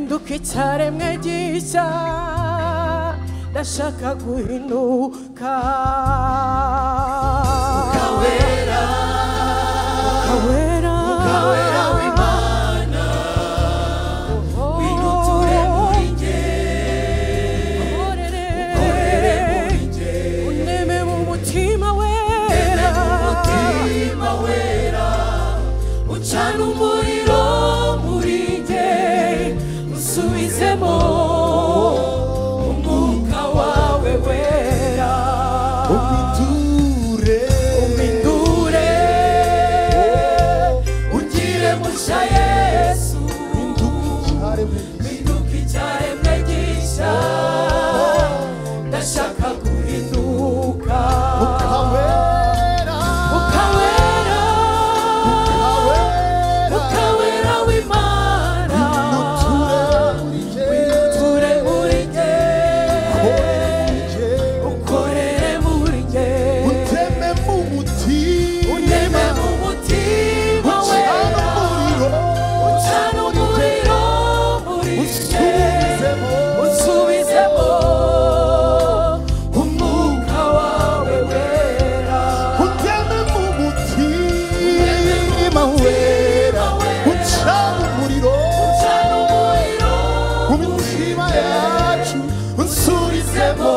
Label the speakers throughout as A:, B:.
A: mpinduka icyaremwe gishya ndashaka guhinuka ukawera ukawera ukawera w'Imana winuture muri nge ukorere muri nge uneme mu mutima wera ucana umuriro muri nge usubizemo umwuka wawe wera umindure ungire musha Yesu mpinduka icyaremwe gishya ndashaka guhinduka ukawera ukawera w'Imana winuture muri nge ukorere muri nge uneme mu mutima wera ucana umuriro muri nge unsubizemo umwuka wawe wera uneme mu mutima wera ucana umuriro mu mitima yacu unsubizemo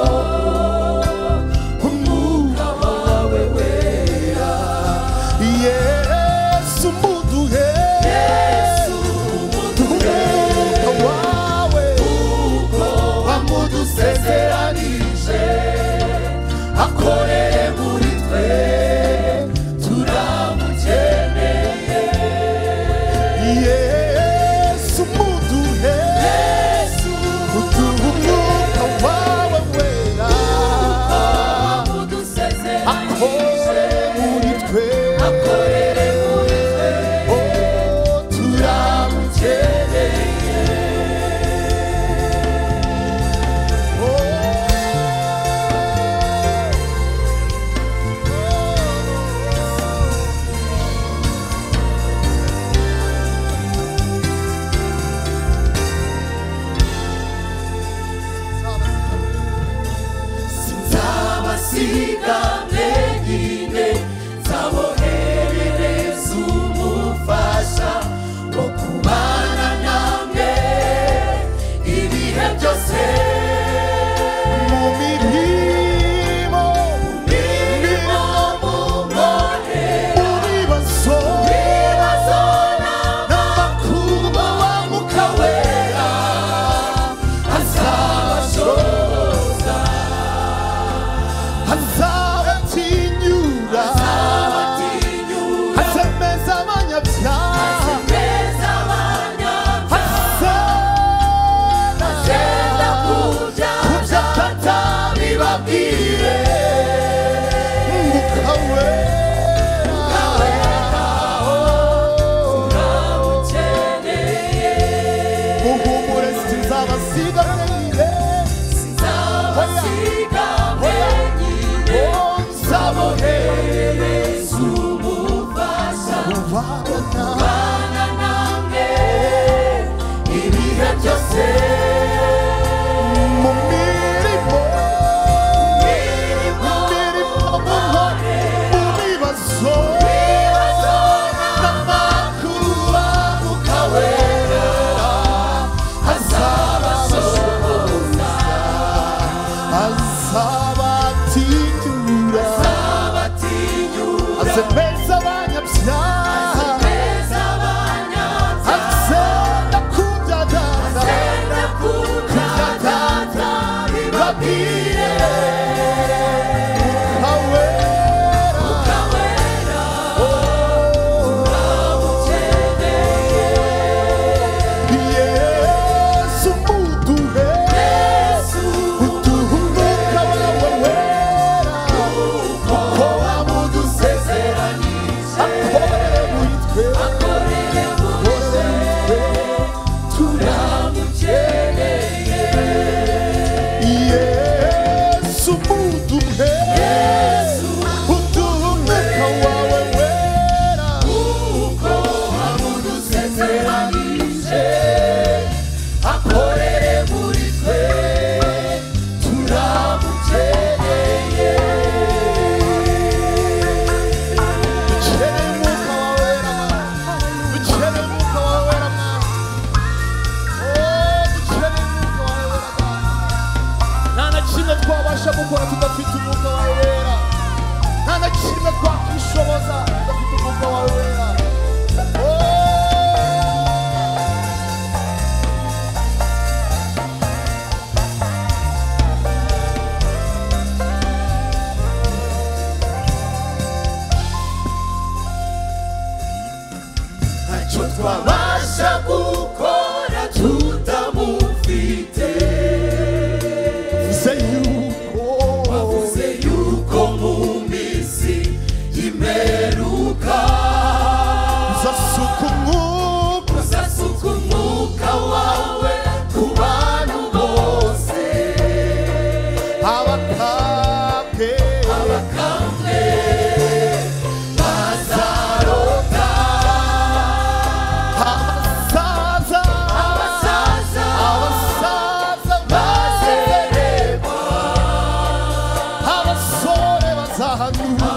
A: umwuka wawe wera Yesu muduhe umwuka wawe uko wamudusezeranije akorere muri twe turamukeneye Yesu muduhe umwuka wawe wera akorere muri twe sinzabasiga mwenyine nzaboherereza umufasha wo kubana namwe ibihe byose mu mirimo mu ngorane mu bibazo n'amakuba wa Mwuka wera azabashoboza azabatinyura azemeza abanyabyaha azenda kubya atabibabwire Mwuka wera turamukeneye muhumure sinzabasiga mwenyine nzaboherereza umufasha ubana namwe ibihe byose mu mirimo mu bibazo n'amakuba Mwuka wera azabashoboza azabatinyura azemeza abanyabyaha
B: twakora tudafite umwuka wawe wera, nta na kimwe twakwishoboza tudafite umwuka wawe wera.
C: ntacyo twabasha gukora tutamufite. Wavuze yuko mu minsi y'imperuka uzasuka umwuka wawe ku bantu bose,
B: abakambwe
C: bazarota,
B: abasaza
C: bazererwa,
B: abasore bazahanura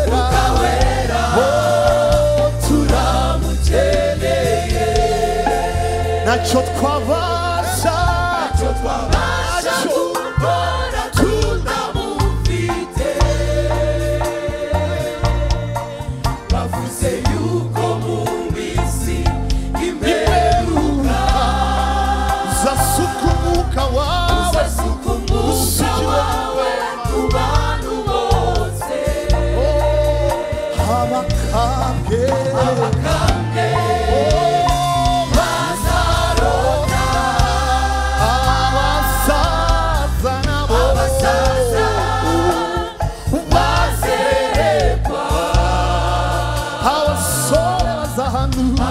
B: Mwuka wera,
C: oh, turamukeneye.
B: ntacyo twabasha
C: gukora tutamufite. Bavuze yuko mu minsi y'imperuka
B: uzasuka umwuka wawe
C: ku bantu bose,
B: abakambwe
C: bazarota,
B: abasaza nabo
C: bazererwa,
B: abasore bazahanura